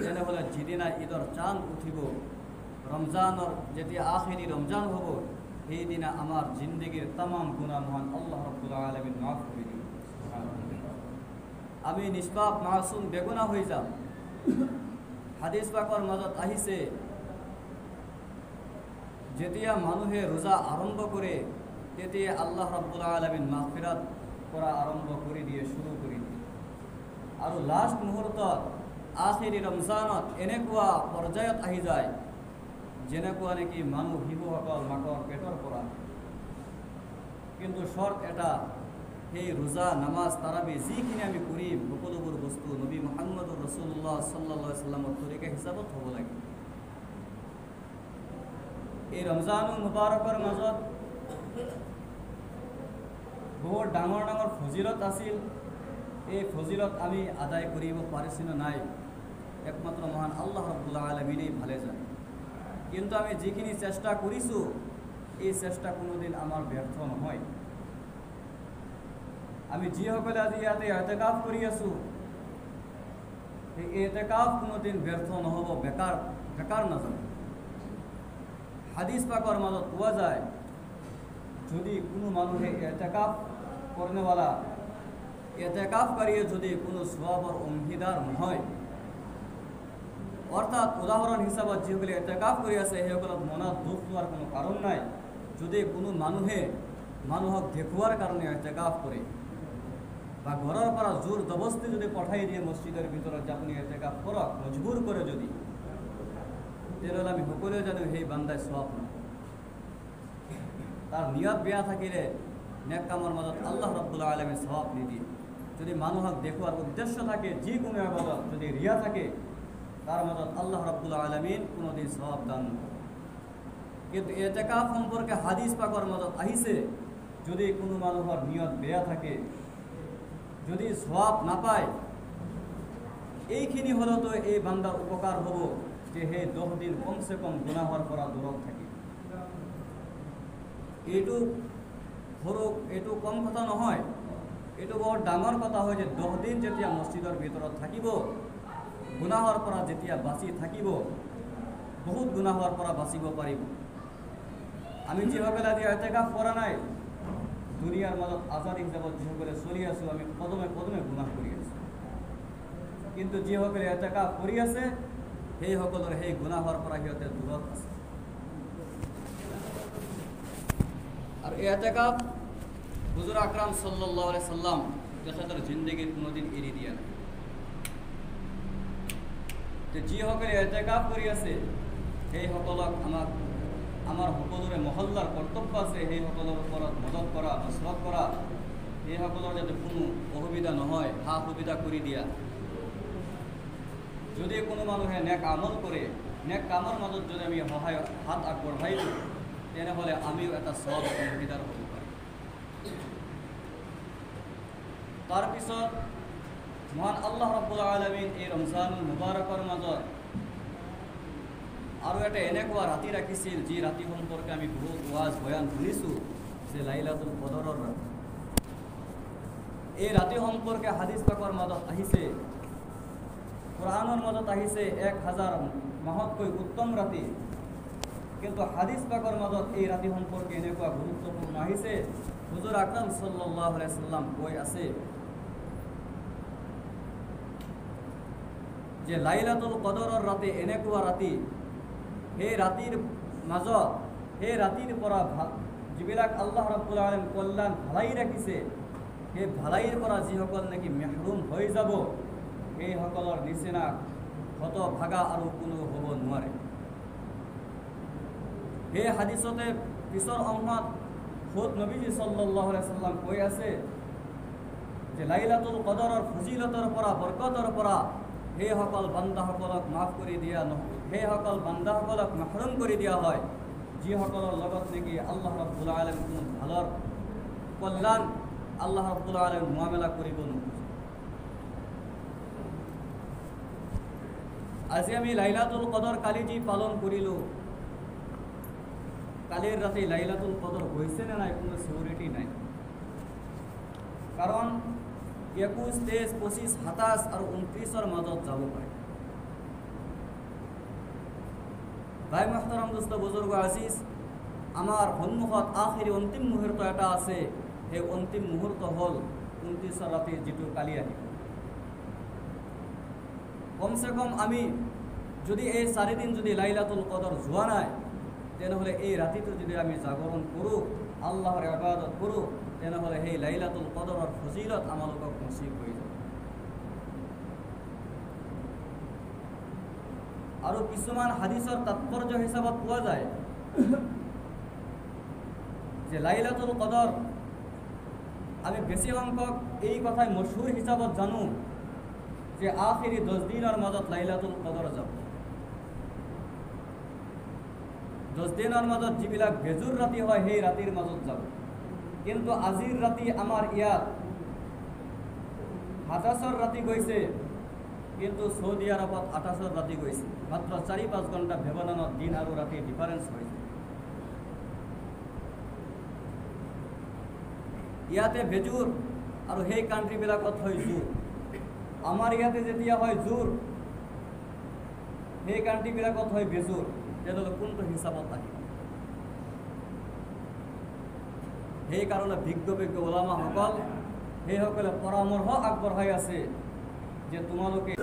তেনেহ'লে যিদিনা ঈদৰ চাঁদ উঠিব, ৰমজানৰ যেতিয়া আখেৰী ৰমজান হ'ব, সেইদিনা আমাৰ জিন্দগীৰ তামাম গুনাহ মহান আল্লাহ ৰাব্বুল আলামিন মাফ কৰি দিব। আমি নিষ্পাপ মাসুম বেগুনাহ হৈ যাম। হাদিস পাকৰ মাজত আহিছে, যেতিয়া মানুহে ৰোজা আৰম্ভ কৰে তেতিয়া আল্লাহ ৰাব্বুল আলামিন মাগফিৰাত কৰা আৰম্ভ কৰি দিয়ে, শুৰু কৰি দিয়ে। আৰু লাষ্ট মুহূৰ্তত আখেৰী ৰমজানত এনেকুৱা পৰ্যায়ত আহি যায় যেনেকুৱা নেকি মানুহ শিশুসকল মাকৰ পেটৰ পৰা। কিন্তু শৰ্ত এটা, সেই ৰোজা নামাজ তাৰাবি যিখিনি আমি কৰিম সকলোবোৰ বস্তু নবী মুহাম্মদুৰ ৰাসূলুল্লাহ সাল্লাল্লাহু আলাইহি ওয়াসাল্লামৰ তৰিকা হিচাপত হ'ব লাগে। এই ৰমজানুল মুবাৰকৰ মাজত বহুত ডাঙৰ ডাঙৰ ফজিলত আছিল। এই ফজিলত আমি আদায় কৰিব পাৰিছোঁ নে নাই একমাত্ৰ মহান আল্লাহ ৰাব্বুল আলামিনেই ভালে জানে। কিন্তু আমি যিখিনি চেষ্টা কৰিছোঁ এই চেষ্টা কোনোদিন আমাৰ ব্যৰ্থ নহয়। আমি যিসকলে আজি ইয়াতে ইতিকাফ কৰি আছোঁ, এই ইতিকাফ কোনোদিন ব্যৰ্থ নহ'ব, বেকাৰ নাযাব। হাদিস পাকৰ মাজত পোৱা যায়, যদি কোনো মানুহে ইতিকাফ কৰেনেৱালা ইতিকাফকাৰীয়ে যদি কোনো সওয়াবৰ অংশীদাৰ নহয়, অৰ্থাৎ উদাহৰণ হিচাপত যিসকলে ইতিকাফ কৰি আছে সেইসকলক মনত দুখ লোৱাৰ কোনো কাৰণ নাই। যদি কোনো মানুহে মানুহক দেখুৱাৰ কাৰণে ইতিকাফ কৰে বা ঘৰৰ পৰা জোৰ জবস্তি যদি পঠাই দিয়ে মছজিদৰ ভিতৰত যে আপুনি ইতিকাফ কৰক, মজবুৰ কৰে যদি, তেনেহ'লে আমি সকলোৱে জানো সেই বান্দাই সওয়াব নাপায়। তাৰ নিয়ত বেয়া থাকিলে নেক কামৰ মাজত আল্লাহ ৰাব্বুল আলামিন সওয়াব নিদিয়ে। যদি মানুহক দেখুৱাৰ উদ্দেশ্য থাকে, যিকোনো ইবাদত যদি ৰিয়া থাকে, তাৰ মাজত আল্লাহ ৰাব্বুল আলামিন কোনোদিন সওয়াব দান নকৰে। কিন্তু ইতিকাফ সম্পৰ্কে হাদিস পাকৰ মাজত আহিছে, যদি কোনো মানুহৰ নিয়ত বেয়া থাকে, যদি সওয়াব নাপায়, এইখিনি হলেতো এই বান্দাৰ উপকাৰ হ'ব যে সেই 10 দিন কমসে কম গুনাহৰ পৰা দূৰত থাকে। এইটো কম কথা নহয়, এইটো বৰ ডাঙৰ কথা হয় যে 10 দিন যেতিয়া মছজিদৰ ভিতৰত থাকিব, গুনাহৰ পৰা যেতিয়া বাচি থাকিব, বহুত গুনাহৰ পৰা বাচিব পাৰিব। আমি যিসকলে আজি ইতিকাফ কৰা নাই, দুনিয়াৰ মাজত আজাদী হিচাপত যিসকলে চলি আছোঁ, আমি কদমে কদমে গুনাহ কৰি আছোঁ। কিন্তু যিসকলে ইতিকাফ কৰি আছে সেইসকলৰ সেই গুনাহৰ পৰা সিহঁতে দূৰত আছে। আৰু ইতিকাফ হুজুৰ আকৰাম সাল্লাল্লাহু আলাইহি সাল্লাম তেখেতৰ জিন্দগীত কোনোদিন এৰি দিয়া নাই। যিসকলে ইতিকাফ কৰি আছে সেইসকলক আমাৰ সকলোৰে মহল্লাৰ কৰ্তব্য আছে, সেইসকলৰ ওপৰত মদত কৰা, নসৰত কৰা, সেইসকলৰ যাতে কোনো অসুবিধা নহয় সা সুবিধা কৰি দিয়া। যদি কোনো মানুহে নেক আমল কৰে, নেক কামৰ মাজত যদি আমি সহায় হাত আগবঢ়াই দিওঁ, তেনেহ'লে আমিও এটা সওয়াব অংশীদাৰ হ'ব পাৰিম। তাৰপিছত মহান আল্লাহ ৰাব্বুল আলামিন এই ৰমজানুল মুবাৰকৰ মাজত আৰু এটা এনেকুৱা ৰাতি ৰাখিছিল, যি ৰাতি সম্পৰ্কে আমি বহুত ওয়াজ বয়ান শুনিছোঁ, যে লাইলাতুল কদৰৰ ৰাতি। এই ৰাতি সম্পৰ্কে হাদিস পাকৰ মাজত আহিছে, কোৰআনৰ মাজত আহিছে 1000 মাহতকৈ উত্তম ৰাতি। কিন্তু হাদিস পাকৰ মাজত এই ৰাতি সম্পৰ্কে এনেকুৱা গুৰুত্বপূৰ্ণ আহিছে, হুজুৰ আকৰাম সাল্লাল্লাহু আলাইহি সাল্লাম কৈ আছে যে লাইলাতুল কদৰৰ ৰাতি এনেকুৱা ৰাতি, সেই ৰাতিৰ মাজত, সেই ৰাতিৰ পৰা যিবিলাক আল্লাহ ৰাব্বুল আলামিন কল্যাণ ভালাই ৰাখিছে, সেই ভালাইৰ পৰা যিসকল নেকি মেহৰুম হৈ যাব, সেইসকলৰ নিচিনা হত ভাগা আৰু কোনো হ'ব নোৱাৰে। সেই হাদিছতে পিছৰ অংশত খুদ নবীজি সাল্লাল্লাহু আলাইহি সাল্লাম কৈ আছে যে লাইলাতুল কদৰৰ ফজিলতৰ পৰা, বৰকতৰ পৰা সেইসকল বান্দাসকলক মাফ কৰি দিয়া নহয়, সেইসকল বান্দাসকলক মাহৰুম কৰি দিয়া হয় যিসকলৰ লগত নেকি আল্লাহ ৰাব্বুল আলামিন কোনো ভালৰ কল্যাণ আল্লাহ ৰাব্বুল আলামিন মুআমালা কৰিব নোখোজে। আজি আমি লাইলাতুল কদৰ কালি যি পালন কৰিলোঁ, কালিৰ ৰাতি লাইলাতুল কদৰ হৈছে নে নাই কোনো সিউৰিটি নাই। কাৰণ 21, 23, 25, 27 আৰু 29ৰ মাজত যাব পাৰে। ভাই মোহতাৰাম দোস্ত বুজুৰ্গ আজিজ, আমাৰ সন্মুখত আখিৰি অন্তিম মুহূৰ্ত এটা আছে। সেই অন্তিম মুহূৰ্ত হ'ল 29 ৰাতিৰ যিটো কালি আহিব। কমচে কম আমি যদি এই 4 দিন যদি লাইলাতুল কদৰ যোৱা নাই, তেনেহ'লে এই ৰাতিটো যদি আমি জাগৰণ কৰোঁ, আল্লাহৰ ইবাদত কৰোঁ, তেনেহ'লে সেই লাইলাতুল কদৰৰ ফজিলত আমালোকক নসিব হৈ যাব। আৰু কিছুমান হাদিছৰ তাৎপৰ্য হিচাপত পোৱা যায় যে লাইলাতুল কদৰ আমি বেছি সংখ্যক এই কথাই মশহুৰ হিচাপত জানো যে আখিৰি 10 দিনৰ মাজত লাইলাতুল কদৰ যাব। 10 দিনৰ মাজত যিবিলাক বেজুৰ ৰাতি হয় সেই ৰাতিৰ মাজত যাব। কিন্তু আজিৰ ৰাতি আমাৰ ইয়াত 27 ৰাতি গৈছে, কিন্তু সৌদি আৰবত 28 ৰাতি গৈছে। মাত্ৰ 4-5 ঘণ্টা ব্যৱধানত দিন আৰু ৰাতিৰ ডিফাৰেন্স হৈছে। ইয়াতে বেজুৰ আৰু সেই কাণ্ট্ৰিবিলাকত হয় জোৰ। আমাৰ ইয়াতে যেতিয়া হয় জোৰ, সেই কাণ্ট্ৰিবিলাকত হয় বেজুৰ। তেনেহ'লে কোনটো হিচাপত আহিব? সেইকাৰণে বিজ্ঞ ওলামাসকল সেইসকলে পৰামৰ্শ আগবঢ়াই আছে যে তোমালোকে